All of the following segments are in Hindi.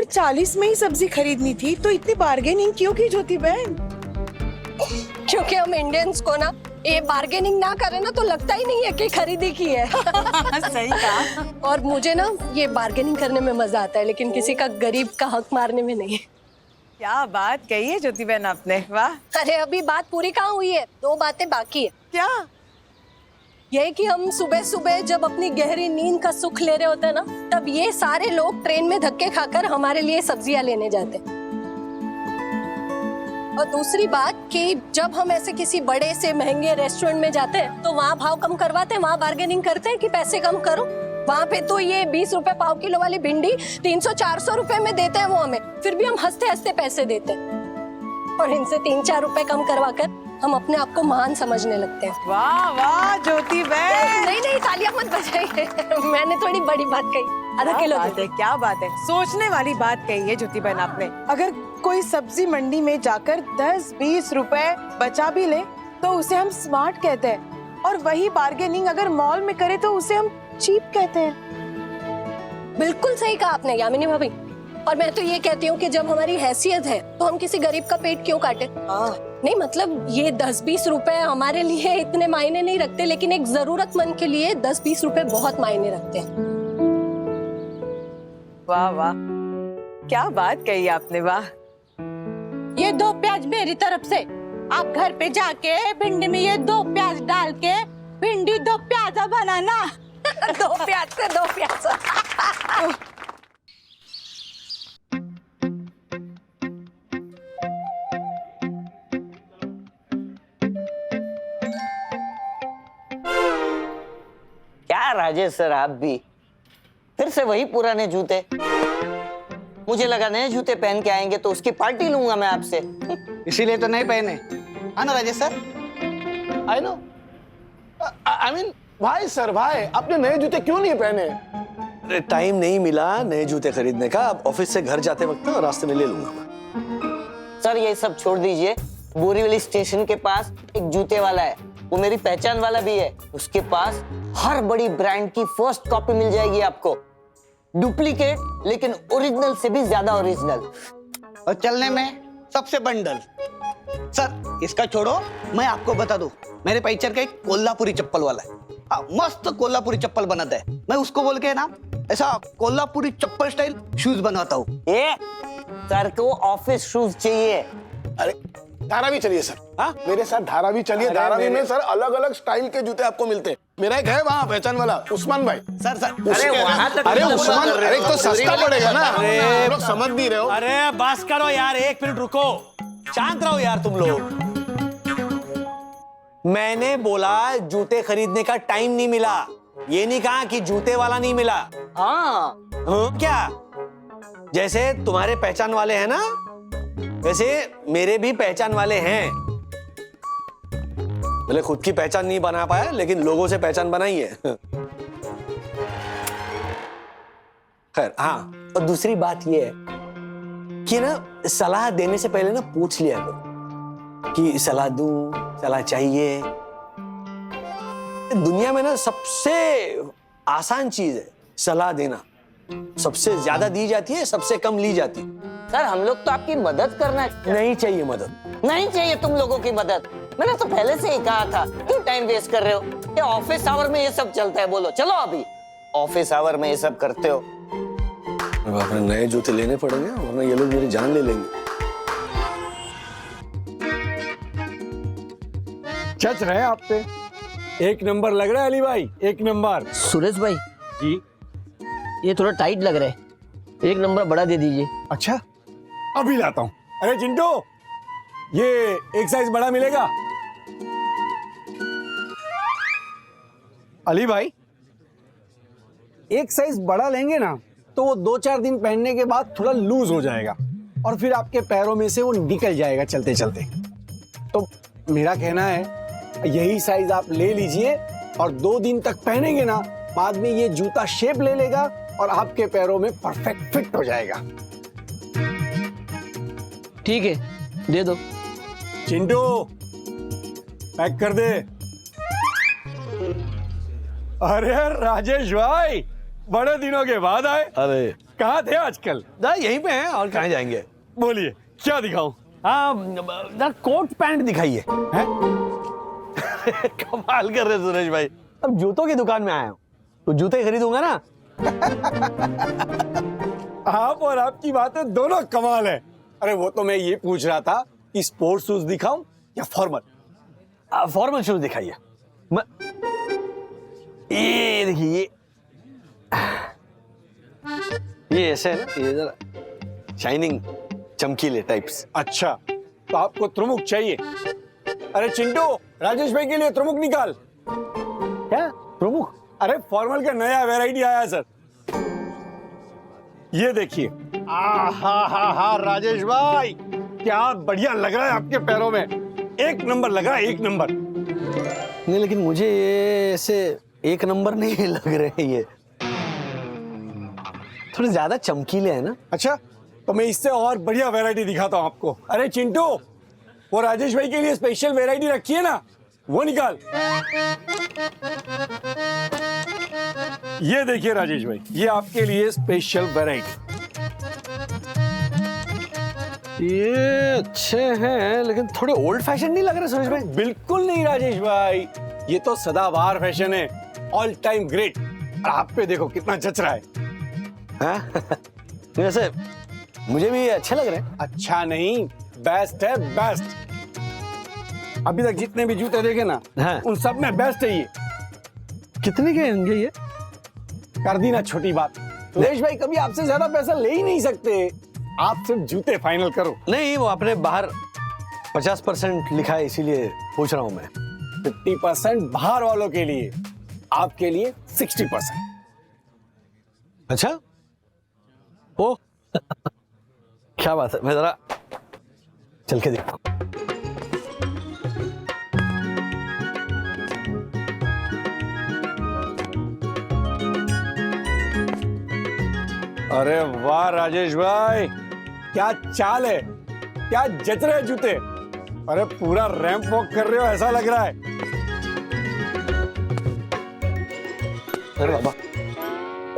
40 में ही सब्जी खरीदनी थी तो इतनी बार्गेनिंग क्यों की ज्योति बहन? क्योंकि हम इंडियंस को ना ये बार्गेनिंग ना करे ना तो लगता ही नहीं है कि खरीदी की है। सही कहा। और मुझे ना ये बार्गेनिंग करने में मजा आता है, लेकिन किसी का गरीब का हक मारने में नहीं। क्या बात कही है ज्योति बहन आपने, वाह। अरे अभी बात पूरी कहाँ हुई है, 2 बातें बाकी है। क्या? यही कि हम सुबह सुबह जब अपनी गहरी नींद का सुख ले रहे होते हैं ना, तब ये सारे लोग ट्रेन में धक्के खाकर हमारे लिए सब्जियां लेने जाते हैं। और दूसरी बात कि जब हम ऐसे किसी बड़े से महंगे रेस्टोरेंट में जाते हैं तो वहाँ भाव कम करवाते हैं, वहाँ बार्गेनिंग करते हैं कि पैसे कम करो। वहाँ पे तो ये 20 रुपए पाव किलो वाली भिंडी 300-400 रुपए में देते हैं वो हमें, फिर भी हम हंसते हंसते पैसे देते हैं। और इनसे 3-4 रुपए कम करवाकर हम अपने आप को महान समझने लगते हैं। वाह वाह ज्योति बहन। नहीं तालियां मत बजाइए। मैंने थोड़ी बड़ी बात कही, आधा किलो दे दे। क्या बात है, सोचने वाली बात कही है ज्योति बहन आपने। अगर कोई सब्जी मंडी में जाकर 10-20 रुपए बचा भी ले तो उसे हम स्मार्ट कहते हैं, और वही बार्गेनिंग अगर मॉल में करे तो उसे हम चीप कहते हैं। बिल्कुल सही कहा आपने यामिनी भाभी। और मैं तो ये कहती हूँ कि जब हमारी हैसियत है तो हम किसी गरीब का पेट क्यों काटे। नहीं मतलब ये 10-20 रुपए हमारे लिए इतने मायने नहीं रखते, लेकिन एक जरूरतमंद के लिए 10-20 रुपए बहुत मायने रखते हैं। वाह वाह, क्या बात कही आपने, वाह। ये 2 प्याज मेरी तरफ से। आप घर पे जाके भिंडी में ये 2 प्याज डाल के भिंडी 2 प्याजा बनाना। 2 प्याज से 2 प्याज। क्या राजेश सर, आप भी फिर से वही पुराने जूते? मुझे लगा नए जूते पहन के आएंगे तो उसकी पार्टी लूंगा मैं आपसे। इसीलिए तो नहीं पहने, है ना Rajesh sir? I know, I mean भाई सर, भाई आपने नए जूते क्यों नहीं पहने? अरे टाइम नहीं मिला नए जूते खरीदने का, अब ऑफिस से घर जाते वक्त ना रास्ते में ले लूंगा मैं। सर ये सब छोड़ दीजिए, बोरीवली स्टेशन के पास एक जूते वाला है, वो मेरी पहचान वाला भी है। उसके पास हर बड़ी ब्रांड की फर्स्ट कॉपी मिल जाएगी आपको, डुप्लीकेट लेकिन ओरिजिनल से भी ज्यादा ओरिजिनल, और चलने में सबसे बंडल। सर इसका छोड़ो, मैं आपको बता दूं, मेरे पैचर का एक कोल्हापुरी चप्पल वाला है। मस्त कोल्हापुरी चप्पल बनाता है, मैं उसको बोल के ना ऐसा कोल्हापुरी चप्पल स्टाइल शूज बनवाता हूँ। ये सर को ऑफिस शूज चाहिए। अरे धारावी चलिए सर, हाँ मेरे साथ धारावी चलिए। धारावी में सर अलग अलग स्टाइल के जूते आपको मिलते हैं। मेरा एक है वहाँ पहचान वाला, उस्मान भाई। सर अरे वहाँ तक अरे उस्मान, अरे तो सस्ता पड़ेगा ना, आप लोग समझ नहीं रहे हो। अरे बस करो यार, 1 मिनट रुको, शांत रहो यार तुम लोग। मैंने बोला जूते खरीदने का टाइम नहीं मिला, ये नहीं कहा कि जूते वाला नहीं मिला। हाँ क्या? जैसे तुम्हारे पहचान वाले हैं ना, वैसे मेरे भी पहचान वाले हैं। भले खुद की पहचान नहीं बना पाया, लेकिन लोगों से पहचान बनाई है। खैर हाँ, और दूसरी बात ये है कि ना सलाह देने से पहले ना पूछ लिया करो कि सलाह दूं, सलाह चाहिए। दुनिया में ना सबसे आसान चीज है सलाह देना, सबसे ज्यादा दी जाती है, सबसे कम ली जाती है। सर हम लोग तो आपकी मदद करना नहीं चाहिए मदद, नहीं चाहिए तुम लोगों की मदद। मैंने तो पहले से ही कहा था, क्यों टाइम वेस्ट कर रहे हो? ये ऑफिस आवर में ये सब चलता है, बोलो चलो अभी ऑफिस आवर में ये सब करते हो। अब अपने नए जूते लेने पड़ेंगे वरना ये लोग मेरी जान ले लेंगे। जच रहे आप पे, 1 नंबर लग रहा है अली भाई, 1 नंबर। सुरेश भाई जी, ये थोड़ा टाइट लग रहा है, 1 नंबर बड़ा दे दीजिए। अच्छा अभी लाता हूँ। अरे चिंटू, ये एक साइज बड़ा मिलेगा? अली भाई, एक साइज बड़ा लेंगे ना तो वो 2-4 दिन पहनने के बाद थोड़ा लूज हो जाएगा और फिर आपके पैरों में से वो निकल जाएगा चलते चलते। तो मेरा कहना है यही साइज आप ले लीजिए और 2 दिन तक पहनेंगे ना, बाद में ये जूता शेप ले लेगा और आपके पैरों में परफेक्ट फिट हो जाएगा। ठीक है, दे दो। चिंटू, पैक कर दे। अरे राजेश भाई, बड़े दिनों के बाद आए। अरे कहाँ थे आजकल? यहीं पे हैं और कहाँ जाएंगे। बोलिए क्या दिखाऊं? हाँ कोट पैंट दिखाइए। कमाल कर रहे सुरेश भाई, अब जूतों की दुकान में आया हूँ तो जूते खरीदूंगा ना। आप और आपकी बातें दोनों कमाल है। अरे वो तो मैं ये पूछ रहा था कि स्पोर्ट्स शूज दिखाऊं या फॉर्मल? फॉर्मल शूज दिखाइए। ये देखिए, ये ऐसे है ना, ये जरा शाइनिंग चमकीले टाइप्स। अच्छा तो आपको त्रिमुख चाहिए? अरे चिंटू, राजेश भाई के लिए त्रिमुख निकाल। क्या प्रमुख? अरे फॉर्मल का नया वैरायटी आया है सर, ये देखिए। हा राजेश भाई, क्या बढ़िया लग रहा है आपके पैरों में, एक नंबर लग रहा है, एक नंबर। नहीं लेकिन मुझे ये ऐसे एक नंबर नहीं लग रहे, ये थोड़े ज्यादा चमकीले हैं ना। अच्छा तो मैं इससे और बढ़िया वैरायटी दिखाता हूँ आपको। अरे चिंटू, वो राजेश भाई के लिए स्पेशल वैरायटी रखी है ना, वो निकाल। ये देखिए राजेश भाई, ये आपके लिए स्पेशल वैरायटी। ये अच्छे हैं लेकिन थोड़े ओल्ड फैशन नहीं लग रहे सुरेश भाई? बिल्कुल नहीं राजेश भाई, ये तो सदाबहार फैशन है, ऑल टाइम ग्रेट। और आप पे देखो कितना जच रहा है। वैसे मुझे भी ये अच्छे लग रहे हैं। अच्छा नहीं, बेस्ट है बेस्ट। अभी तक जितने भी जूते देखे ना, हाँ। उन सब में बेस्ट है ये। कितने के होंगे ये? कर दी ना छोटी बात। सुरेश भाई कभी आपसे ज्यादा पैसा ले ही नहीं सकते, आप सिर्फ जूते फाइनल करो। नहीं, वो आपने बाहर 50% लिखा है इसीलिए पूछ रहा हूं मैं। 50% बाहर वालों के लिए, आपके लिए 60%। अच्छा ओ क्या बात है, मैं जरा चल के देखता हूं। अरे वाह राजेश भाई, क्या चाल है, क्या जच रहे जूते। अरे पूरा रैंप वॉक कर रहे हो ऐसा लग रहा है। अरे बाबा,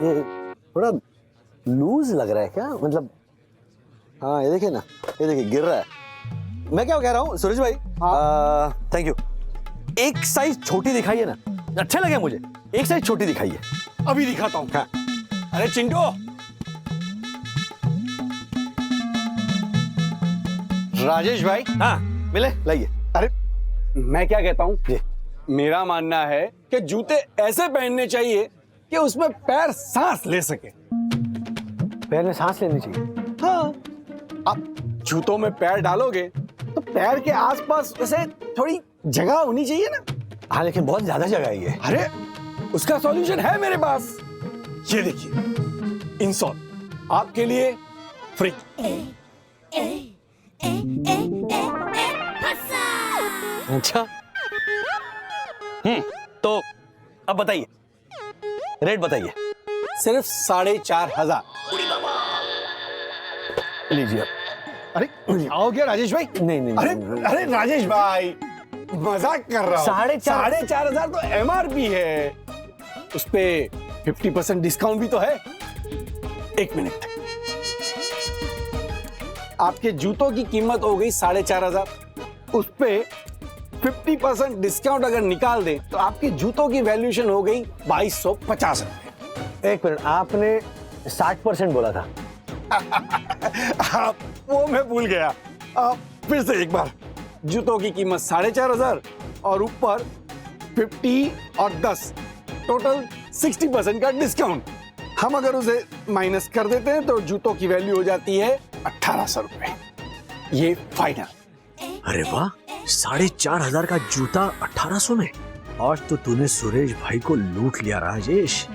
ये थोड़ा लूज लग रहा है क्या? मतलब हाँ ये देखिए ना, ये देखिए गिर रहा है। मैं क्या कह रहा हूँ सुरेश भाई, थैंक यू, एक साइज छोटी दिखाइए ना, अच्छे लगे मुझे, एक साइज छोटी दिखाइए। अभी दिखाता हूँ। हाँ। अरे चिंटू, राजेश भाई, हाँ मिले लाइए। अरे मैं क्या कहता हूँ, जी। मेरा मानना है कि जूते ऐसे पहनने चाहिए कि उसमें पैर सांस ले सके। पैर में सांस लेनी चाहिए। हाँ, आप जूतों में पैर डालोगे तो पैर के आसपास उसे थोड़ी जगह होनी चाहिए ना। हाँ लेकिन बहुत ज्यादा जगह है ये। अरे उसका सॉल्यूशन है मेरे पास, ये देखिए, इंसोल आपके लिए फ्री। अच्छा तो अब बताइए, रेट बताइए। सिर्फ 4,500। लीजिए। अरे आओ क्या राजेश भाई? नहीं। अरे राजेश भाई, मजाक कर रहा हूँ। 4,500 तो MRP है, उस पे 50% डिस्काउंट भी तो है। एक मिनट, आपके जूतों की कीमत हो गई 4,500, उस पे 50% डिस्काउंट अगर निकाल दें तो आपके जूतों की वैल्यूएशन हो गई 2,250 रुपए। एक मिनट, आपने 60% बोला था। वो मैं भूल गया। फिर से एक बार, जूतों की कीमत 4,500 और ऊपर 50 और 10, टोटल 60% का डिस्काउंट। हम अगर उसे माइनस कर देते हैं तो जूतों की वैल्यू हो जाती है 1,800 रुपए। ये फाइनल। अरे वाह, 4,500 का जूता 1,800 में। आज तो तूने सुरेश भाई को लूट लिया राजेश।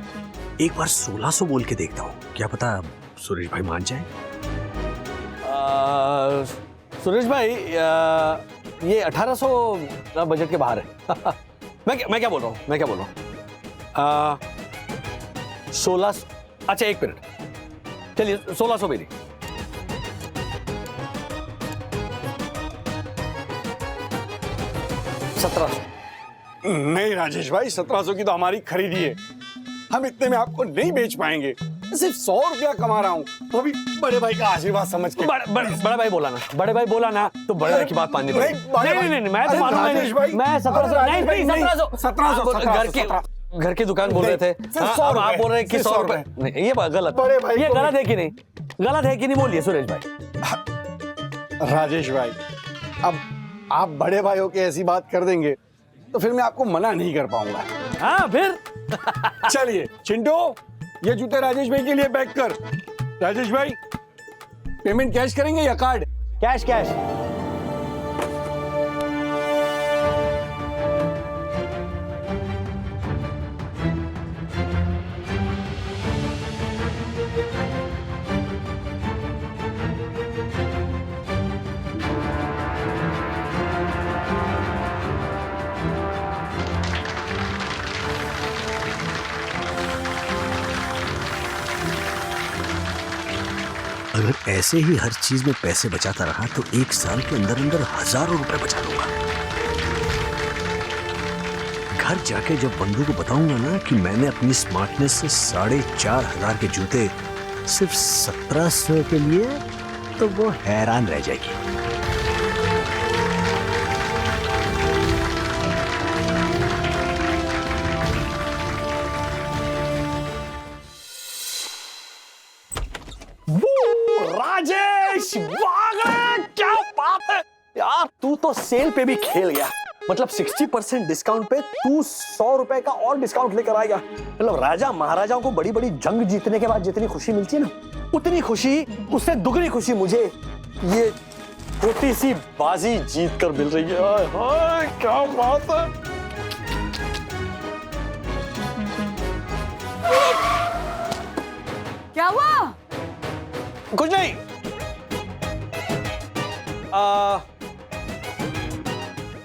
एक बार 1,600 बोल के देखता हूँ, क्या पता सुरेश भाई मान जाए। सुरेश भाई, ये 1,800 बजट के बाहर है। मैं क्या बोल रहा हूँ 1600। अच्छा एक मिनट, चलिए 1,600 मेरी। 1700। नहीं राजेश भाई, 1700 की तो हमारी खरीदी है, हम इतने में आपको नहीं बेच पाएंगे। सिर्फ 100 रुपया कमा रहा हूँ, वो भी बड़े भाई का आशीर्वाद समझ के। बड़े भाई बोला ना, बड़े भाई बोला ना, तो बड़े भाई की बात माननी पड़ेगी। नहीं, मैं तो मानूंगा नहीं। मैं 1700 घर की दुकान बोल रहे थे, अब आप बोल रहे हैं कि 100 रुपए। नहीं, ये गलत, ये गलत है कि नहीं? गलत है कि नहीं बोलिए सुरेश भाई। राजेश भाई, अब आप बड़े भाइयों की ऐसी बात कर देंगे तो फिर मैं आपको मना नहीं कर पाऊंगा। हाँ फिर चलिए चिंटू, ये जूते राजेश भाई के लिए पैक कर। राजेश भाई, पेमेंट कैश करेंगे या कार्ड? Cash cash. अगर ऐसे ही हर चीज में पैसे बचाता रहा तो 1 साल के अंदर अंदर हजारों रुपए बचा लूंगा। घर जाके जब बंधु को बताऊंगा ना कि मैंने अपनी स्मार्टनेस से 4500 के जूते सिर्फ 1700 के लिए, तो वो हैरान रह जाएगी। राजेश, क्या बात है यार, तू तो सेल पे भी खेल गया। मतलब 60% डिस्काउंट पे तू 100 रुपए का और डिस्काउंट लेकर आएगा। मतलब राजा महाराजाओं को बड़ी बड़ी जंग जीतने के बाद जितनी खुशी मिलती है ना, उतनी खुशी, उससे दुगनी खुशी मुझे ये छोटी सी बाजी जीत कर मिल रही है। हाय हाय, क्या बात है। क्या हुआ? कुछ नहीं।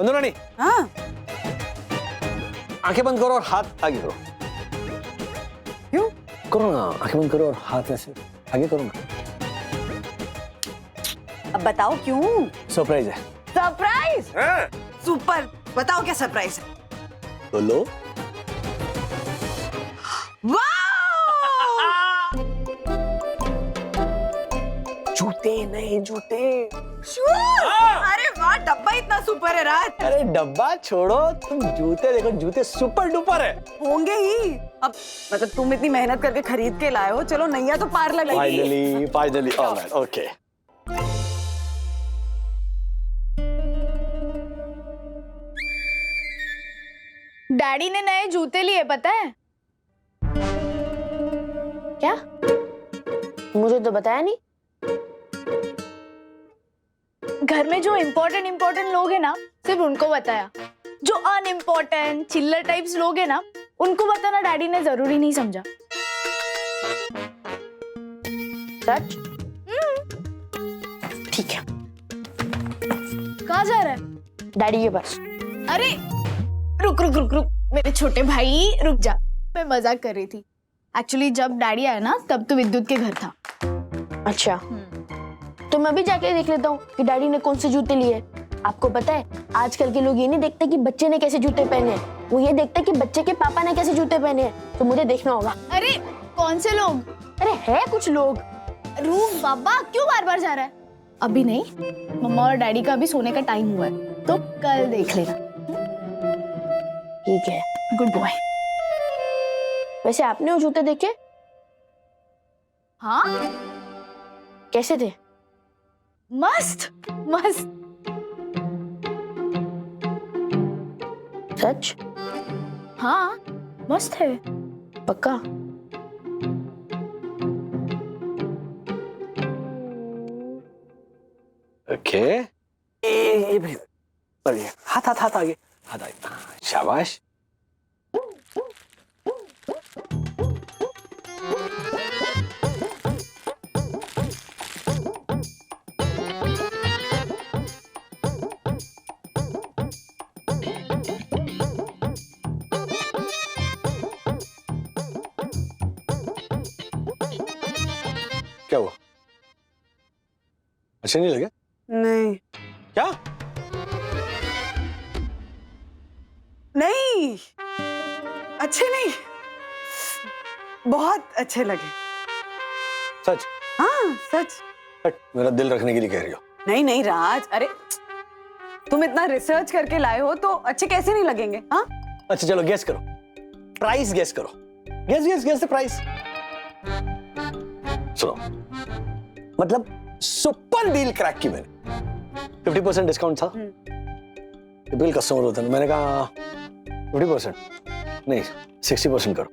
रानी, हाँ, आंखें बंद करो और हाथ आगे करो। क्यों? करो ना, आंखें बंद करो और हाथ ऐसे आगे करो ना। अब बताओ क्यों? सरप्राइज है। सरप्राइज? सुपर, बताओ क्या सरप्राइज है? तो लो। जूते, नए जूते। अरे वाह, डब्बा इतना सुपर है राज। अरे डब्बा छोड़ो, तुम जूते देखो, जूते सुपर डुपर है। होंगे ही। अब मतलब तुम इतनी मेहनत करके खरीद के लाए हो, चलो नैया तो पार लगेगी। Finally alright, okay. डैडी ने नए जूते लिए, पता है? क्या? मुझे तो बताया नहीं। घर में जो इम्पोर्टेंट लोग हैं ना, सिर्फ उनको बताया। जो अनइम्पोर्टेंट चिल्लर टाइप्स लोग हैं ना, उनको बताना डैडी ने जरूरी नहीं समझा। सच? ठीक है। कहाँ जा रहा है? डैडी के पास। अरे रुक रुक रुक रुक, मेरे छोटे भाई रुक जा। मैं मजाक कर रही थी। एक्चुअली जब डैडी आया ना, तब तो विद्युत के घर था। अच्छा, तो मैं भी जाके देख लेता हूँ कि डैडी ने कौन से जूते लिए। आपको पता है, आजकल के लोग ये नहीं देखते कि बच्चे ने कैसे जूते पहने हैं, वो ये देखते कि बच्चे के पापा ने कैसे जूते पहने हैं। तो मुझे देखना होगा। अरे कौन से लोग? अरे है कुछ लोग। रूप बाबा, क्यों बार बार जा रहा है? अभी नहीं, मम्मा और डैडी का अभी सोने का टाइम हुआ है, तो कल देख लेना। ठीक है, गुड बॉय। वैसे आपने वो जूते देखे? हाँ, कैसे थे? मस्त मस्त। सच? हाँ, मस्त है। पक्का? ओके। ये भी बढ़िया। हाथ हाथ हाथ आगे, हाथ आगे। शाबाश। क्या हुआ? अच्छे नहीं लगे? नहीं क्या? नहीं, अच्छे नहीं, बहुत अच्छे लगे। सच हाँ सच। हट, मेरा दिल रखने के लिए कह रही हो? नहीं नहीं राज, अरे तुम इतना रिसर्च करके लाए हो तो अच्छे कैसे नहीं लगेंगे? हाँ अच्छा चलो गेस करो, प्राइस गेस करो, guess guess guess the price. सुनो, मतलब सुपर डील क्रैक की मैंने। 50% डिस्काउंट था। बिल कस्टमर होता है, मैंने कहा 50% नहीं 60% करो।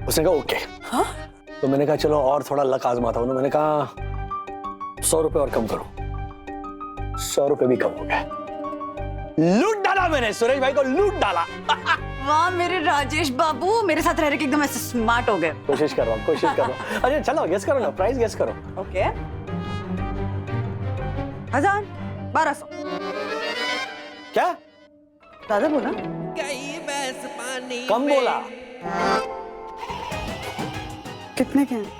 उसने कहा ओके। हाँ? तो मैंने कहा चलो और थोड़ा लक आजमाता हूँ। मैंने कहा 100 रुपए और कम करो। 100 रुपए भी कम हो गए। लूट डाला मैंने, सुरेश भाई को लूट डाला। वाह मेरे राजेश बाबू, मेरे साथ रह के एकदम ऐसे स्मार्ट हो गए। कोशिश कर रहा हूँ, कोशिश कर रहा हूँ। अरे चलो गेस करो ना, प्राइस गेस करो। ओके 1000, 1200। क्या ज्यादा बोला? कम बोला? कितने के हैं?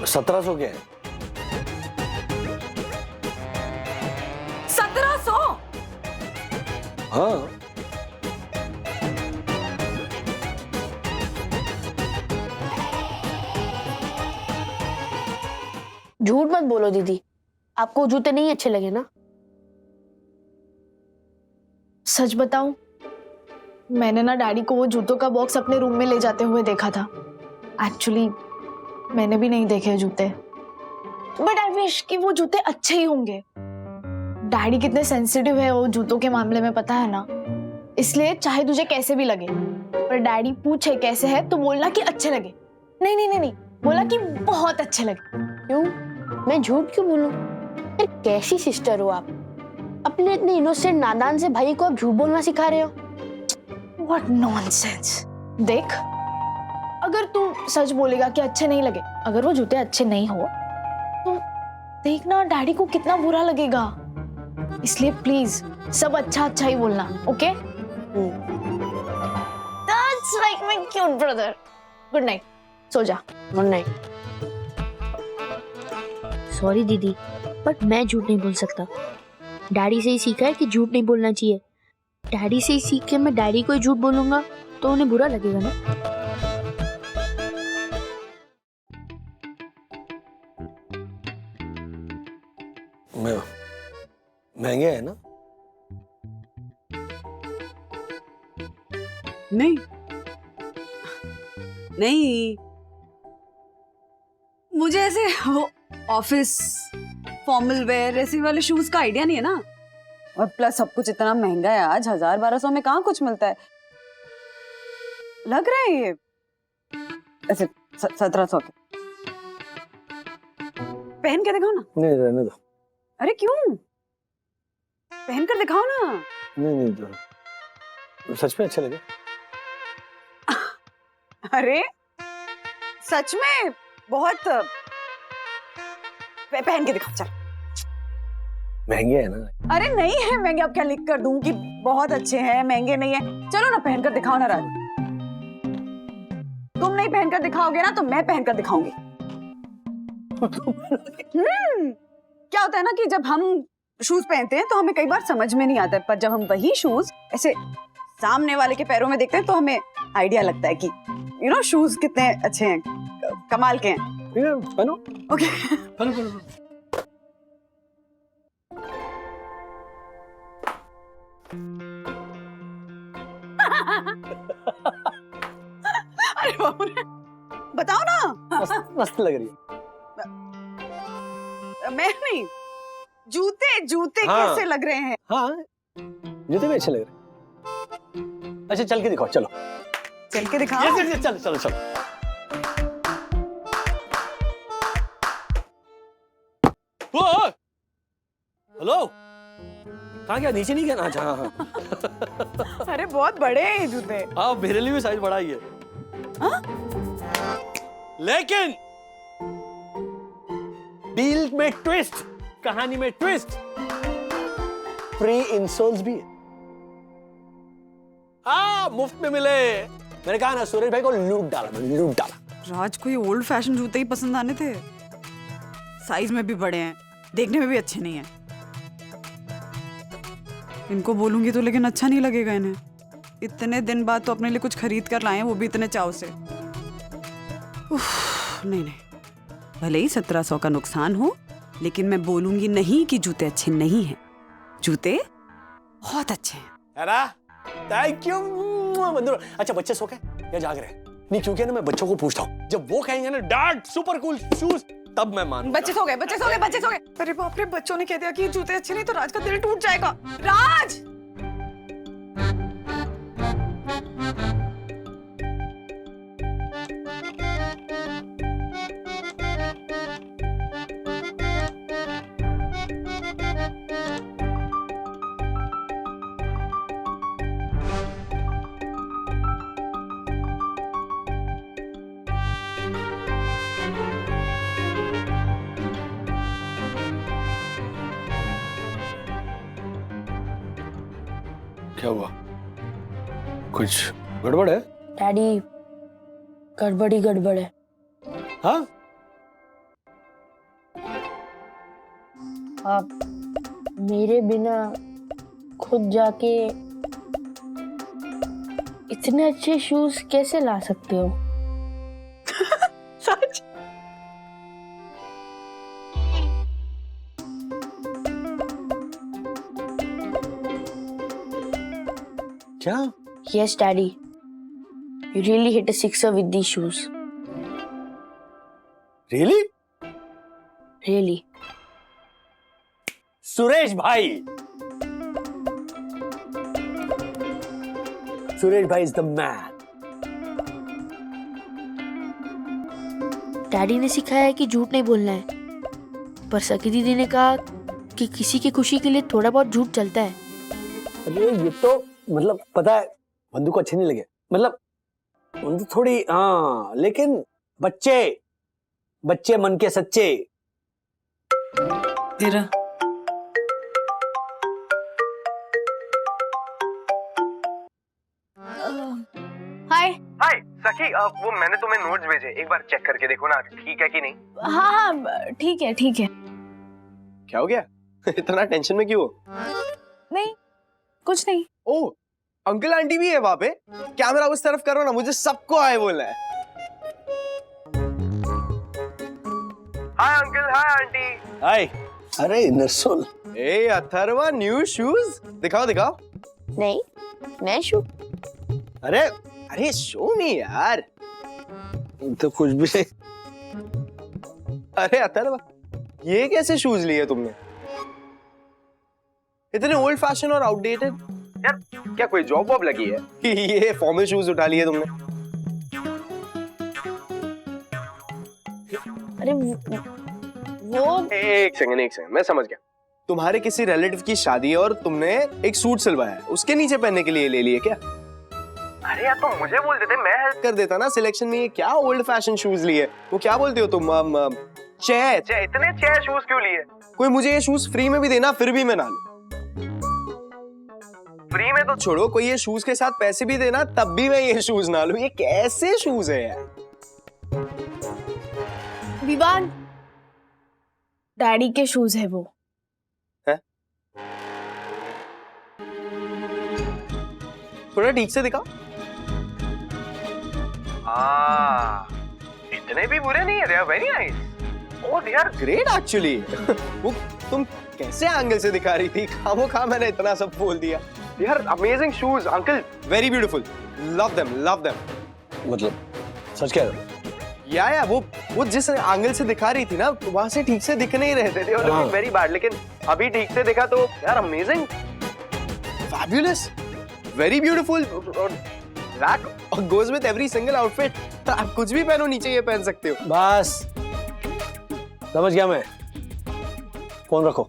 1700 के हैं। 1700? हाँ झूठ मत बोलो दीदी, आपको जूते नहीं अच्छे लगे ना? सच बताऊं, मैंने ना डैडी को वो जूतों का बॉक्स अपने रूम में ले जाते हुए देखा था। एक्चुअली मैंने भी नहीं देखे जूते, बट आई विश कि वो जूते अच्छे ही होंगे। डैडी कितने सेंसिटिव है वो जूतों के मामले में, पता है ना। इसलिए चाहे तुझे कैसे भी लगे, पर डैडी पूछे कैसे है तो बोलना कि अच्छे लगे। नहीं नहीं नहीं नहीं, बोला कि बहुत अच्छे लगे। क्यों? मैं झूठ क्यों बोलूं? यार कैसी सिस्टर हो आप, अपने इतने इनोसेंट नादान से भाई को आप झूठ बोलना सिखा रहे हो। What nonsense! देख, अगर तू सच बोलेगा कि अच्छे नहीं लगे, अगर वो जूते अच्छे नहीं हो तो देखना डैडी को कितना बुरा लगेगा। इसलिए प्लीज सब अच्छा अच्छा ही बोलना, okay? That's like my cute brother. Good night. सो जा। Good night. सॉरी दीदी, बट मैं झूठ नहीं बोल सकता। डैडी से ही सीखा है कि झूठ नहीं बोलना चाहिए। डैडी से ही सीख के मैं डैडी को ही झूठ बोलूंगा तो उन्हें बुरा लगेगा ना। महंगे है ना? नहीं नहीं, मुझे ऐसे वो ऑफिस फॉर्मल वेयर ऐसे वाले शूज का आइडिया नहीं है ना। और प्लस सब कुछ इतना महंगा है आज, 1000-1200 में कहाँ कुछ मिलता है। लग रहा है ये ऐसे 1700 के। पहन के दिखाओ ना। नहीं रहने दो। अरे क्यों? पहन कर दिखाओ ना। नहीं नहीं तो सच में अच्छे लगे। अरे सच में बहुत। पहन के दिखाओ, चल। महंगे है ना? अरे नहीं है महंगे, अब क्या लिख कर दूं कि बहुत अच्छे हैं, महंगे नहीं है। चलो ना पहन कर दिखाओ ना राज। तुम नहीं पहन कर दिखाओगे ना तो मैं पहन कर दिखाऊंगी। क्या होता है ना कि जब हम शूज पहनते हैं तो हमें कई बार समझ में नहीं आता है, पर जब हम वही शूज ऐसे सामने वाले के पैरों में देखते हैं तो हमें आइडिया लगता है कि शूज कितने अच्छे हैं, कमाल के हैं। पहनो। ओके पहनो पहनो। अरे बाबू रे, बताओ ना। मस्त लग रही है। मैं नहीं, जूते जूते हाँ। कैसे लग रहे हैं? हाँ जूते भी अच्छे लग रहे। अच्छा चल के दिखाओ, चलो चल के दिखाओ। यस यस चलो चलो चलो। हेलो, कहाँ गया? नीचे नहीं गया? अच्छा हाँ हाँ। अरे बहुत बड़े हैं ये जूते। हाँ मेरे लिए भी साइज बड़ा ही है। हाँ? लेकिन डील में ट्विस्ट, कहानी में ट्विस्ट, फ्री इंसोल्स भी है। हाँ मुफ्त में मिले। मैंने कहा ना सूरज भाई को लूट डाला, मैंने लूट डाला। राज को ये ओल्ड फैशन जूते ही पसंद आने थे। साइज में भी बड़े हैं, देखने में भी अच्छे नहीं हैं। इनको बोलूंगी तो लेकिन अच्छा नहीं लगेगा इन्हें। इतने दिन बाद तो अपने लिए कुछ खरीद कर लाए हैं, वो भी इतने चाव से। नहीं नहीं, भले ही 1700 का नुकसान हो, लेकिन मैं बोलूंगी नहीं कि जूते अच्छे नहीं हैं। जूते बहुत अच्छे हैं। थैंक यू बंदूर। अच्छा बच्चे सो गए या जाग रहे? नहीं, क्योंकि ना मैं बच्चों को पूछता हूँ, जब वो कहेंगे ना डैड सुपर कूल शूज, तब मैं मान। बच्चे सो गए, बच्चे सो गए, बच्चे सो गए। अरे बाप रे, बच्चों ने कह दिया कि जूते अच्छे नहीं तो राज का दिल टूट जाएगा। राज! क्या हुआ? कुछ गड़बड़ है? डैडी, गड़बड़ी गड़बड़ है। हाँ? आप मेरे बिना खुद जाके इतने अच्छे शूज कैसे ला सकते हो? सच? क्या? Yes, Daddy. You really hit a sixer with these shoes. Really? Really. Suresh भाई, सुरेश भाई इज द मैन। डैडी ने सिखाया है कि झूठ नहीं बोलना है, पर सकी दीदी ने कहा कि किसी की खुशी के लिए थोड़ा बहुत झूठ चलता है। अरे ये तो मतलब पता है बंधु को अच्छे नहीं लगे, मतलब बंधु थोड़ी हाँ, लेकिन बच्चे बच्चे मन के सच्चे। तेरा हाय। हाय सखी, वो मैंने तुम्हें नोट्स भेजे, एक बार चेक करके देखो ना, ठीक है कि नहीं? हाँ हाँ ठीक है ठीक है। क्या हो गया? इतना टेंशन में क्यों हो? नहीं कुछ नहीं। ओ अंकल आंटी भी है वहां पे, कैमरा उस तरफ करो ना, मुझे सबको आए बोलना है। Hi uncle, hi aunty. Hi. अरे नरसुल। ए अथर्वा, न्यू शूज दिखाओ दिखाओ। नहीं, नए शू। अरे अरे शो मी यार। तो कुछ भी नहीं। अरे अथर्वा, ये कैसे शूज लिए तुमने? इतने ओल्ड फैशन और आउटडेटेड। यार क्या कोई जॉब वॉब लगी है? ये फॉर्मल शूज उठा लिए तुमने? अरे वो एक सेकंड मैं समझ गया। तुम्हारे किसी रिलेटिव की शादी है और तुमने एक सूट सिलवाया है, उसके नीचे पहनने के लिए ले लिए क्या? अरे यार तुम मुझे बोल देते, मैं हेल्प कर देता ना सिलेक्शन में। ये क्या ओल्ड फैशन शूज लिए? वो क्या बोलते हो तुम? इतने छह शूज क्यों लिए? कोई मुझे ये शूज फ्री में भी देना, फिर भी मैं ना लूं। फ्री में तो छोड़ो, कोई ये शूज के साथ पैसे भी देना, तब भी मैं ये शूज ना लूं। ये कैसे शूज है यार? विवान, डैडी के शूज है वो। है? थोड़ा ठीक से दिखाओ। इतने भी बुरे नहीं है, they are very nice. Oh, they are great actually. वो तुम कैसे एंगल से दिखा रही थी? खामोखा मैंने इतना सब बोल दिया। They are amazing shoes, uncle. Very beautiful. Love them, love them. मतलब सच कह रहे हो? या वो जिस एंगल से दिखा रही थी ना, वहां से ठीक से दिख नहीं रहे थे। They were looking very bad. लेकिन अभी ठीक से देखा तो यार amazing, fabulous, very beautiful. That goes with every single outfit. आप कुछ भी पहनो, नीचे ये पहन सकते हो। बस समझ गया मैं। फोन रखो।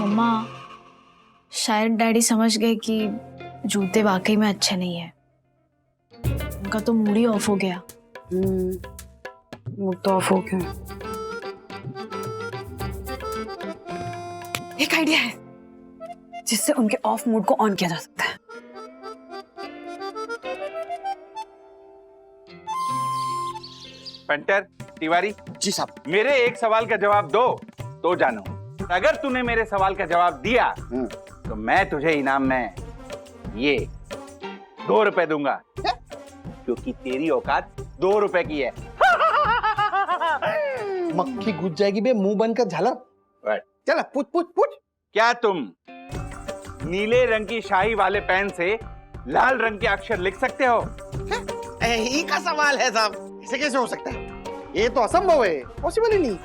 मम्मा, शायद डैडी समझ गए कि जूते वाकई में अच्छे नहीं है। उनका तो मूड ही ऑफ हो गया। मूड तो ऑफ हो गया। एक आइडिया है जिससे उनके ऑफ मूड को ऑन किया जा सकता है। पेंटर, तिवारी जी साहब। मेरे एक सवाल का जवाब दो तो जानो। अगर तूने मेरे सवाल का जवाब दिया तो मैं तुझे इनाम में ये 2 रुपए दूंगा, क्योंकि तेरी औकात 2 रुपए की है। मक्खी घुस जाएगी बे, मुंह बंद कर झालर। चला पूछ पूछ पूछ। क्या तुम नीले रंग की शाही वाले पेन से लाल रंग के अक्षर लिख सकते हो? यही का सवाल है साहब, ऐसे कैसे हो सकता है? ये तो असंभव है, पॉसिबल ही नहीं।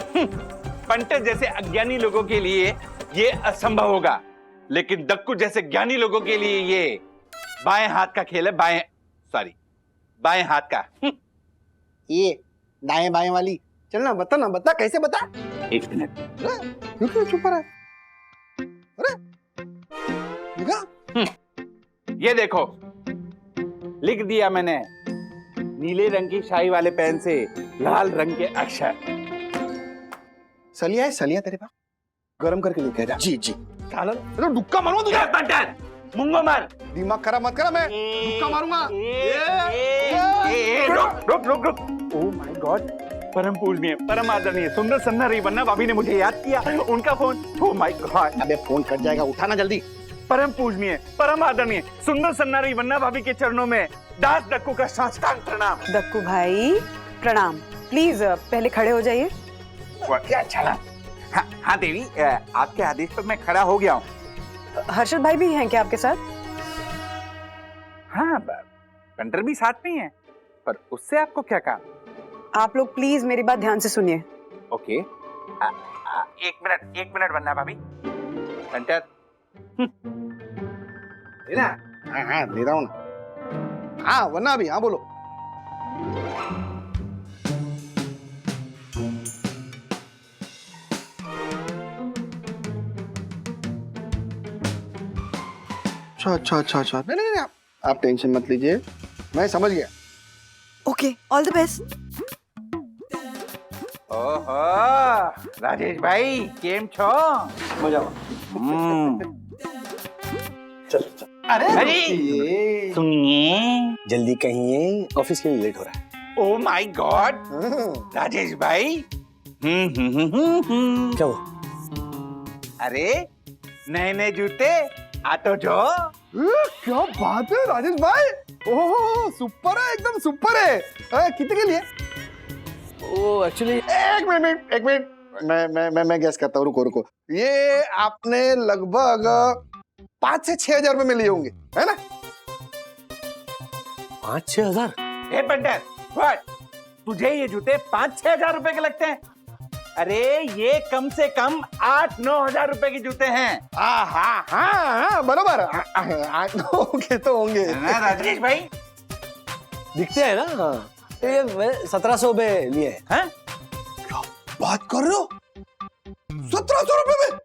पंटर जैसे अज्ञानी लोगों के लिए ये असंभव होगा, लेकिन दक्कू जैसे ज्ञानी लोगों के लिए ये बाएं हाथ का खेल है। बाएं हाथ का। ये दाएं बाएं वाली। चलना बता ना, बता कैसे बता। 1 मिनट। क्यों चुप रहा है? अरे ये देखो, लिख दिया मैंने नीले रंग की शाही वाले पेन से लाल रंग के अक्षर। सलिया है, सलिया तेरे पास? गरम करके लेके जा। जी जी। सालन, तो दुक्का मारूंगा तुझे। पंटर, मुंगो मार। दिमाग खराब मत करा, मैं दुक्का मारूंगा। रुक। ओह माय गॉड, परम पूजनीय, परम आदरणीय, सुंदर सन्ना रईवन्ना भाभी ने मुझे याद किया। उनका फोन। Oh my God. अबे फोन कट जाएगा, उठाना जल्दी। परम पूजनीय, परम आदरणीय, सुंदर सन्ना रईवन्ना भाभी के चरणों में दास दक्कू का साष्टांग प्रणाम। दक्कू भाई प्रणाम। प्लीज पहले खड़े हो जाइए। क्या चला? हाँ देवी, आपके आदेश पर मैं खड़ा हो गया हूँ। हर्षद भाई भी हैं क्या आपके साथ? हाँ, पंटर भी साथ में ही है, पर उससे आपको क्या काम? आप लोग प्लीज मेरी बात ध्यान से सुनिए। ओके। 1 मिनट वन्ना भाभी। पंटर देना। हाँ दे रहा हूँ ना। हाँ वरना भी, हाँ बोलो। अच्छा। नहीं, आप टेंशन मत लीजिए, मैं समझ गया। Okay, all the best. ओहो, राजेश भाई केम छो? मजा। चल। अरे सुनिए, जल्दी कहिए, ऑफिस के लिए लेट हो रहा है। ओह माय गॉड, राजेश भाई। क्या हुआ? अरे नए जूते आ तो जो। क्या बात है राजेश भाई, ओह सुपर है, एकदम सुपर है। कितने के लिए? ओ एक्चुअली एक मिनट, मैं गैस करता हूँ। रुको। ये आपने लगभग 5 से 6 हजार रुपए में लिए होंगे, है ना? 5-6 हजार? हे पंटर, व्हाट? तुझे ये जूते 5-6 हजार रुपए के लगते हैं? अरे ये कम से कम 8-9 हजार रुपए के जूते हैं। हाँ बरोबर। 8-9 के तो होंगे ना राजेश भाई? दिखते हैं ना। ये 1700 में लिए हैं। क्या बात कर रहे हो? 1700 रुपए में?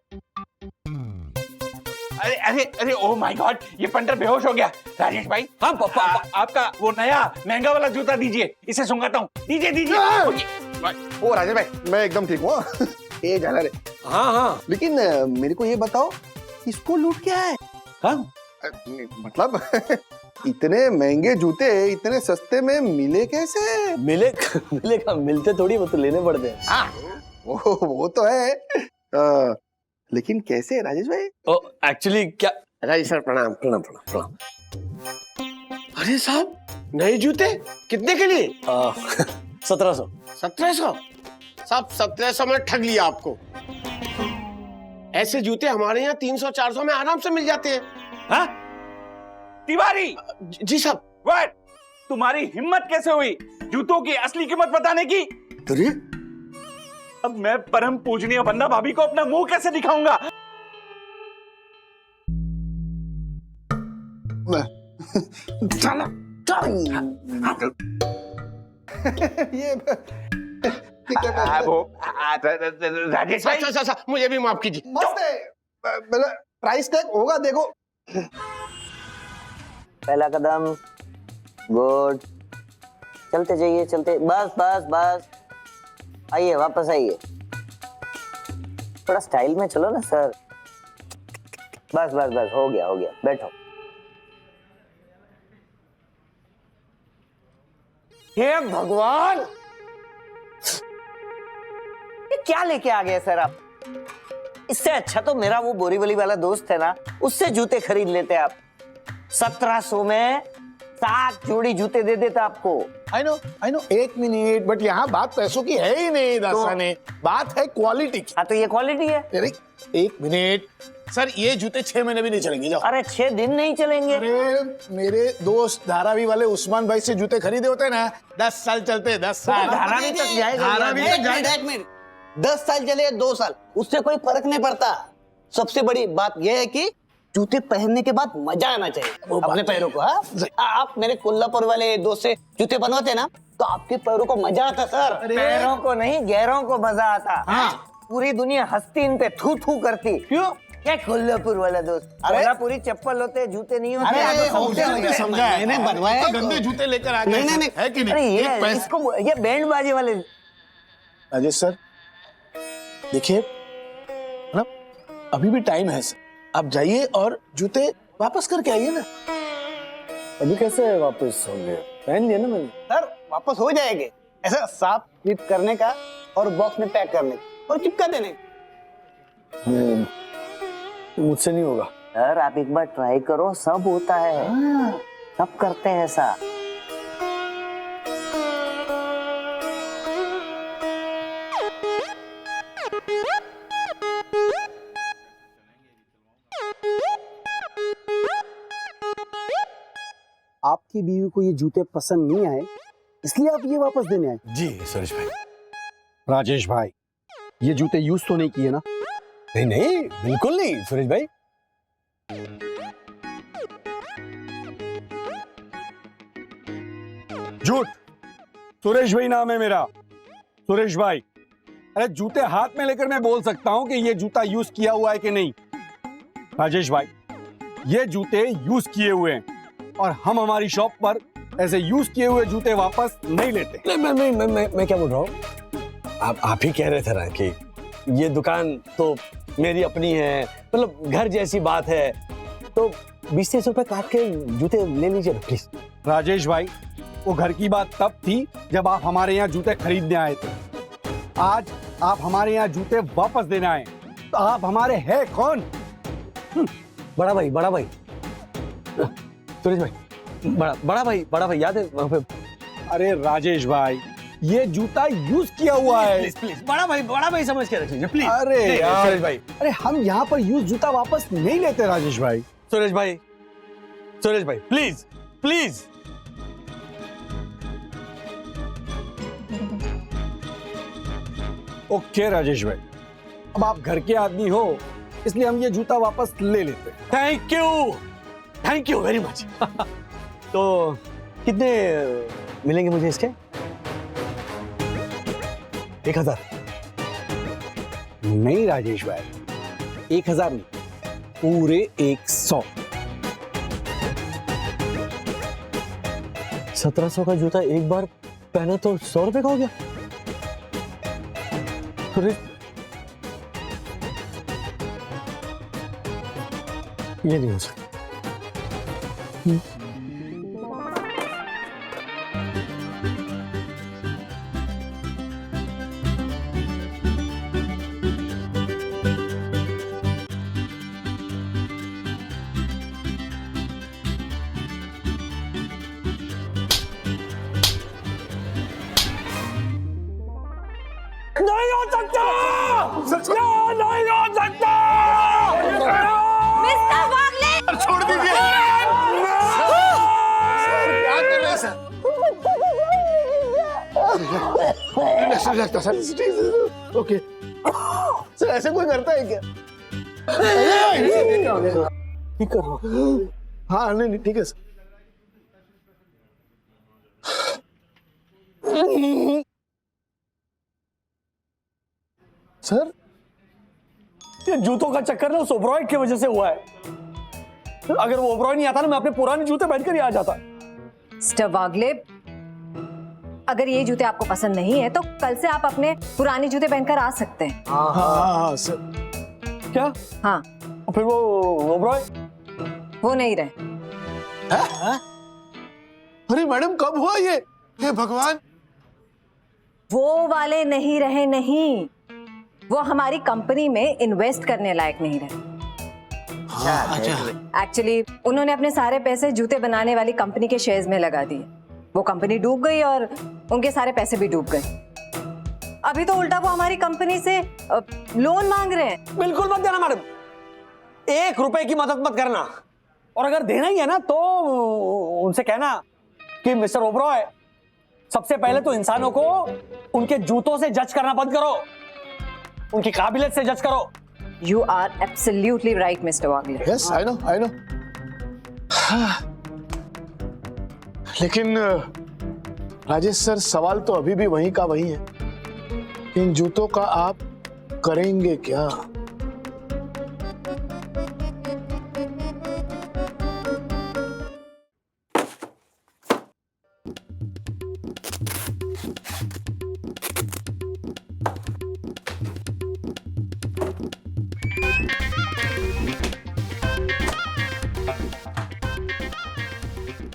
अरे ओह माय गॉड, ये पंटर बेहोश हो गया। राजेश भाई, हाँ आपका वो नया महंगा वाला जूता दीजिए, इसे सुंघाता हूँ। दीजिए। ओ राजेश भाई, मैं एकदम ठीक हूँ। ये जाना रे। हाँ। लेकिन मेरे को ये बताओ, इसको लूट क्या है? हाँ? मतलब इतने महंगे जूते इतने सस्ते में मिले कैसे? मिलते थोड़ी, वो तो लेने पड़ते हैं। हाँ वो तो है। लेकिन कैसे राजेश भाई? एक्चुअली क्या, राजेश सर प्रणाम। अरे साहब, नए जूते कितने के लिए? 1700। 1700? साहब 1700 में ठग लिया आपको। ऐसे जूते हमारे यहाँ 300-400 में आराम से मिल जाते हैं। हाँ? तिवारी जी साहब। व्हाट? तुम्हारी हिम्मत कैसे हुई जूतों की असली कीमत बताने की? अरे अब मैं परम पूजनीय वन्ना भाभी को अपना मुंह कैसे दिखाऊंगा? चलो ये राजेश भाई, मुझे भी माफ कीजिए। मस्त है, प्राइस टैग होगा देखो। पहला कदम गुड, चलते जाइए, चलते, बस बस बस, आइए वापस आइए, थोड़ा स्टाइल में चलो ना सर। बस बस बस, हो गया, बैठो। हे भगवान, ये क्या लेके आ गए सर आप? इससे अच्छा तो मेरा वो बोरीवली वाला दोस्त है ना, उससे जूते खरीद लेते आप। 1700 में 7 जोड़ी जूते दे देता आपको। आई नो, एक मिनट, बट यहाँ बात पैसों की है ही नहीं दास्ताने, बात है क्वालिटी की। हाँ तो ये क्वालिटी है। अरे एक मिनट सर, ये जूते 6 महीने भी नहीं चलेंगे। जाओ। अरे 6 दिन नहीं चलेंगे। अरे मेरे दोस्त धारावी वाले उस्मान भाई से जूते खरीदे होते हैं ना, 10 साल चलते हैं, 10 साल। धारावी तक जाएगा। धारावी तक जाएगा। 1 मिनट, 10 साल चले या 2 साल, उससे कोई फर्क नहीं पड़ता। सबसे बड़ी बात यह है कि जूते पहनने के बाद मजा आना चाहिए अपने पैरों को। हाँ, आप मेरे कोल्हापुर वाले दोस्त से जूते बनवाते ना, तो आपके पैरों को मजा आता सर। पैरों को नहीं, गैरों को मजा आता। हाँ। पूरी दुनिया हंसती इन पे, थू थू करती। क्यों? क्या कोल्हापुर वाला दोस्त? कोल्हापुरी चप्पल होते, जूते नहीं होते। अरे समझा है, मैंने बनवाया तो गंदे जूते लेकर आ गए। नहीं, है कि नहीं? अरे एक पैसे- ये बैंड बाजी वाले। राजेश सर देखिए ना, अभी भी टाइम है सर, आप जाइए और जूते वापस करके आइए ना। अभी कैसे वापस होंगे? पहन लिया ना मैंने। सर वापस हो जाएंगे, ऐसा साफ क्लिप करने का और बॉक्स में पैक करने का और चिपका देने का। मुझसे नहीं होगा सर, आप एक बार ट्राई करो, सब होता है। सब करते हैं ऐसा। आपकी बीवी को ये जूते पसंद नहीं आए, इसलिए आप ये वापस देने आए? जी सुरेश भाई। राजेश भाई, ये जूते यूज तो नहीं किए ना? नहीं नहीं, बिल्कुल नहीं सुरेश भाई। झूठ। सुरेश भाई नाम है मेरा, सुरेश भाई। अरे जूते हाथ में लेकर मैं बोल सकता हूं कि ये जूता यूज किया हुआ है कि नहीं। राजेश भाई, ये जूते यूज किए हुए हैं और हम हमारी शॉप पर ऐसे यूज किए हुए जूते वापस नहीं लेते। नहीं, मैं क्या बोल रहा हूँ, आप ही कह रहे थे ना कि ये दुकान तो मेरी अपनी है, मतलब घर जैसी बात है, तो 20-30 रुपए काट के जूते ले लीजिए ना प्लीज। राजेश भाई, वो घर की बात तब थी जब आप हमारे यहाँ जूते खरीदने आए थे। आज आप हमारे यहाँ जूते वापस देने आए, तो आप हमारे हैं कौन? बड़ा भाई सुरेश भाई, बड़ा भाई याद है वहाँ पे? अरे राजेश भाई, ये जूता यूज किया हुआ है। प्लीज बड़ा भाई समझ के रख लीजिए प्लीज। अरे यार सुरेश भाई, अरे हम यहाँ पर यूज जूता वापस नहीं लेते राजेश भाई। सुरेश भाई प्लीज प्लीज। ओके राजेश भाई, अब आप घर के आदमी हो, इसलिए हम ये जूता वापस ले लेते हैं। Thank you very much. तो कितने मिलेंगे मुझे इसके? 1000? नहीं राजेश भाई, 1000 नहीं, पूरे 100। 1700 का जूता एक बार पहना तो 100 रुपए का हो गया। ये नहीं हो सकता। नहीं हो सकता, नहीं हो सकता। मिस्टर वागले, छोड़ दीजिए। क्या कर रहे हैं सर? सर ओके सर, ऐसे कोई करता है क्या? ठीक कर रहा हूँ। हाँ नहीं ठीक है सर। सर ये जूतों का चक्कर ना उस ओबरॉय की वजह से हुआ है। अगर वो ओबरॉय नहीं आता ना, मैं अपने पुराने जूते पहनकर ही आ जाता। मिस्टर वागले, अगर ये जूते आपको पसंद नहीं है तो कल से आप अपने पुराने जूते पहनकर आ सकते हैं। हाँ सर। क्या? हाँ। फिर वो ओबरॉय? वो नहीं रहे। अरे मैडम कब हुआ ये? हे भगवान। वो वाले नहीं रहे, नहीं, वो हमारी कंपनी में इन्वेस्ट करने लायक नहीं रहे। एक्चुअली उन्होंने अपने सारे पैसे जूते बनाने वाली कंपनी के शेयर्स में लगा दिए। वो कंपनी डूब गई और उनके सारे पैसे भी डूब गए। अभी तो उल्टा वो हमारी कंपनी से लोन मांग रहे हैं। बिल्कुल मत देना मैडम, 1 रुपए की मदद मत करना, और अगर देना ही है ना तो उनसे कहना कि मिस्टर ओबरॉय, सबसे पहले तो इंसानों को उनके जूतों से जज करना बंद करो, उनकी काबिलियत से जज करो। You are absolutely right, Mr. Wagle. Yes, I know, I know. लेकिन राजेश सर, सवाल तो अभी भी वहीं का वही है। इन जूतों का आप करेंगे क्या?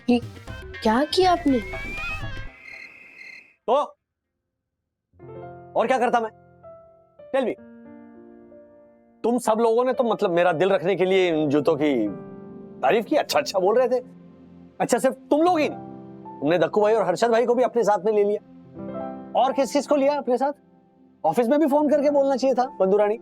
ये क्या किया आपने? तो और क्या करता मैं? Tell me. तुम सब लोगों ने तो मतलब मेरा दिल रखने के लिए इन जूतों की तारीफ की, अच्छा अच्छा बोल रहे थे। अच्छा, सिर्फ तुम लोग ही नहीं, तुमने दक्कू भाई और हर्षद भाई को भी अपने साथ में ले लिया। और किस को लिया अपने साथ? ऑफिस में भी फोन करके बोलना चाहिए था बंधुरानी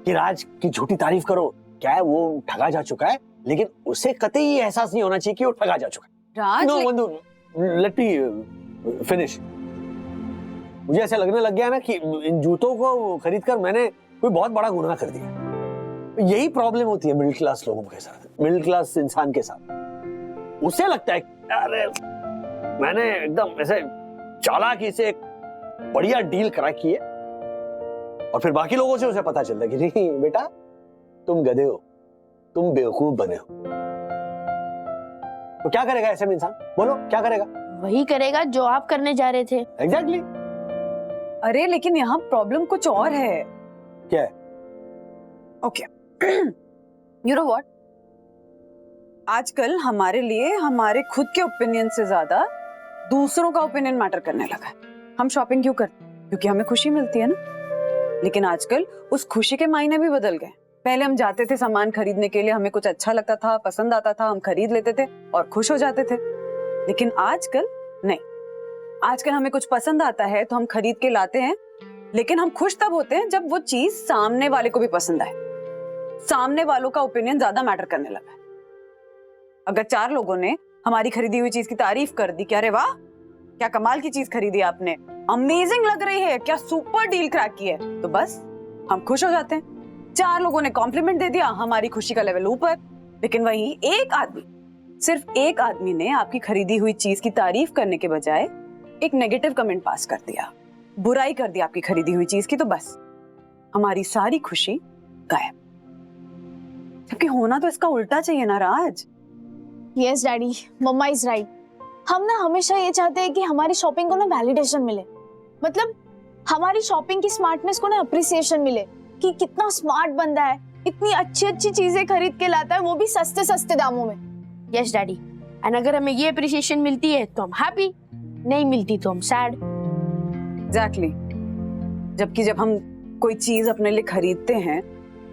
कि राज की झूठी तारीफ करो। क्या है, वो ठगा जा चुका है, लेकिन उसे कतई ये एहसास नहीं होना चाहिए कि वो ठगा जा चुका है। राज, नो बंधु, लेट मी फिनिश। मुझे ऐसा लगने लग गया ना कि इन जूतों को खरीदकर मैंने कोई बहुत बड़ा गुनाह कर दिया। यही प्रॉब्लम होती है मिडिल क्लास लोगों के साथ, मिडिल क्लास इंसान के साथ। उसे लगता है अरे मैंने एकदम ऐसे चालाकी से एक बढ़िया डील करा की है, और फिर बाकी लोगों से उसे पता चलता है कि नहीं बेटा, तुम गधे हो, तुम बेवकूफ बने हो। तो क्या करेगा ऐसे में इंसान? बोलो क्या करेगा? वही करेगा जो आप करने जा रहे थे। एग्जैक्टली। अरे लेकिन यहाँ प्रॉब्लम कुछ और है। क्या है? ओके, यू नो व्हाट, आजकल हमारे लिए हमारे खुद के ओपिनियन से ज्यादा दूसरों का ओपिनियन मैटर करने लगा है। हम शॉपिंग क्यों करते हैं? क्योंकि हमें खुशी मिलती है ना। लेकिन आजकल उस खुशी के मायने भी बदल गए। पहले हम जाते थे सामान खरीदने के लिए, हमें कुछ अच्छा लगता था, पसंद आता था, हम खरीद लेते थे और खुश हो जाते थे। लेकिन आजकल नहीं, आजकल हमें कुछ पसंद आता है तो हम खरीद के लाते हैं, लेकिन हम खुश तब होते हैं जब वो चीज सामने वाले को भी पसंद आए। सामने वालों का ओपिनियन ज्यादा मैटर करने लगा है। अगर 4 लोगों ने हमारी खरीदी हुई चीज की तारीफ कर दी कि अरे वाह क्या कमाल की चीज खरीदी आपने, अमेजिंग लग रही है, क्या सुपर डील क्रैक की है, तो बस हम खुश हो जाते हैं। 4 लोगों ने कॉम्प्लीमेंट दे दिया, हमारी खुशी का लेवल ऊपर। लेकिन वहीं एक आदमी, सिर्फ एक आदमी ने आपकी खरीदी हुई चीज की तारीफ करने के बजाय एक नेगेटिव कमेंट पास कर दिया, बुराई कर दी आपकी खरीदी हुई चीज की, तो बस हमारी सारी खुशी गायब। जबकि होना तो इसका उल्टा चाहिए ना Raj. Yes daddy, mamma is right. हम ना हमेशा ये चाहते हैं कि हमारी शॉपिंग को ना वैलिडेशन मिले, मतलब हमारी शॉपिंग की स्मार्टनेस को ना अप्रिसिएशन मिले कि कितना स्मार्ट बंदा है, इतनी अच्छी अच्छी चीजें खरीद के लाता है, वो भी सस्ते सस्ते दामों में। यस डैडी, एंड अगर हमें ये अप्रिसिएशन मिलती है तो हम हैप्पी, नहीं मिलती तो हम सैड। एग्जैक्टली। जबकि जब हम कोई चीज अपने लिए खरीदते हैं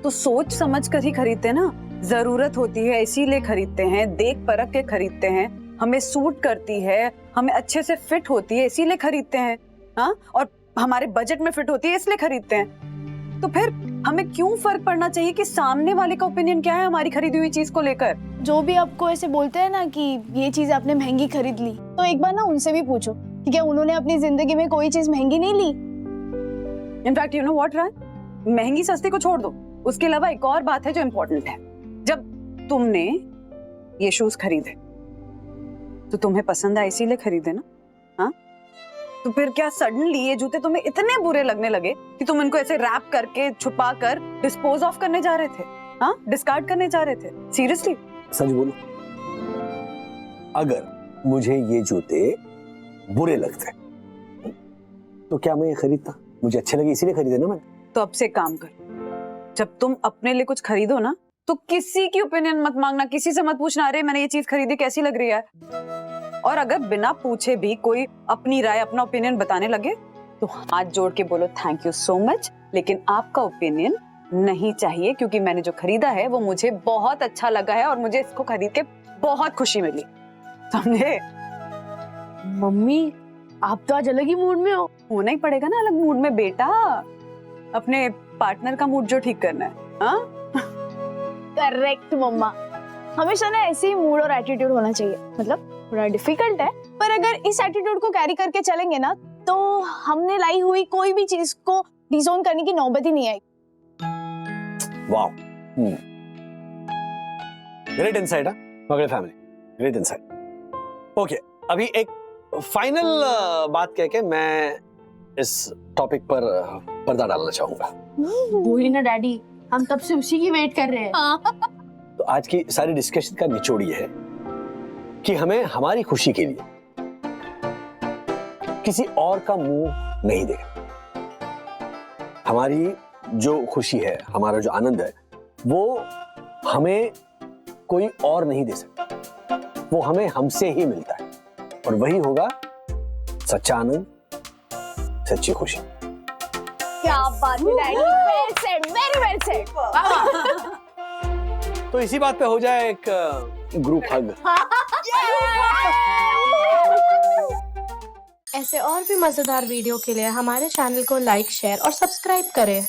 तो सोच समझ कर ही खरीदते हैं ना। जरूरत होती है इसीलिए खरीदते हैं, देख परख के खरीदते हैं, हमें सूट करती है, हमें अच्छे से फिट होती है इसीलिए खरीदते हैं, हाँ, और हमारे बजट में फिट होती है इसलिए खरीदते हैं। तो फिर हमें क्यों फर्क पड़ना चाहिए कि सामने वाले का ओपिनियन क्या है हमारी खरीदी हुई चीज को लेकर? जो भी आपको ऐसे बोलते हैं ना कि ये चीज आपने महंगी खरीद ली, तो एक बार ना उनसे भी पूछो कि क्या उन्होंने अपनी जिंदगी में कोई चीज महंगी नहीं ली। इनफैक्ट यू नो व्हाट राज, महंगी सस्ती को छोड़ दो, उसके अलावा एक और बात है जो इम्पोर्टेंट है। जब तुमने ये शूज खरीदे तो तुम्हें पसंद आए इसीलिए खरीदे ना, हाँ? तो फिर क्या सडनली ये जूते तुम्हें इतने बुरे लगने लगे कि तुम इनको ऐसे रैप करके छुपा कर डिस्पोज ऑफ करने जा रहे थे, हाँ, डिस्कार्ड करने जा रहे थे? सीरियसली सच बोलो, अगर मुझे ये जूते बुरे लगते हैं। तो क्या मैं ये खरीदता? मुझे अच्छे लगे इसीलिए खरीदे ना मैंने। तो अब से काम कर, जब तुम अपने लिए कुछ खरीदो ना तो किसी की ओपिनियन मत मांगना, किसी से मत पूछना अरे मैंने ये चीज खरीदी कैसी लग रही है। और अगर बिना पूछे भी कोई अपनी राय अपना ओपिनियन बताने लगे तो हाथ जोड़ के बोलो थैंक यू सो मच, लेकिन आपका ओपिनियन नहीं चाहिए, क्योंकि मैंने जो खरीदा है वो मुझे बहुत अच्छा लगा है और मुझे इसको खरीद के बहुत खुशी मिली, समझे? मम्मी आप तो आज अलग ही मूड में हो। होना ही पड़ेगा ना अलग मूड में बेटा, अपने पार्टनर का मूड जो ठीक करना है। हाँ करेक्ट मम्मा, हमेशा ना ऐसे ही मूड और एटीट्यूड होना चाहिए। मतलब थोड़ा डिफिकल्ट है, पर अगर इस एटीट्यूड को कैरी करके चलेंगे ना तो हमने लाई हुई कोई भी चीज को डिसोन करने की नौबत ही नहीं आई। Wow, great insight, Magade family, great insight. Okay, अभी एक फाइनल बात कह के मैं इस टॉपिक पर पर्दा डालना चाहूंगा। बोली ना डैडी, हम तब से उसी की वेट कर रहे हैं। तो आज की सारी डिस्कशन का निचोड़ ये है कि हमें हमारी खुशी के लिए किसी और का मुंह नहीं देखना। हमारी जो खुशी है, हमारा जो आनंद है, वो हमें कोई और नहीं दे सकता, वो हमें हमसे ही मिलता है, और वही होगा सच्चा आनंद, सच्ची खुशी। क्या बात है daddy, well said, very well said. तो इसी बात पे हो जाए एक ग्रुप हग। ऐसे और भी मजेदार वीडियो के लिए हमारे चैनल को लाइक, शेयर और सब्सक्राइब करें।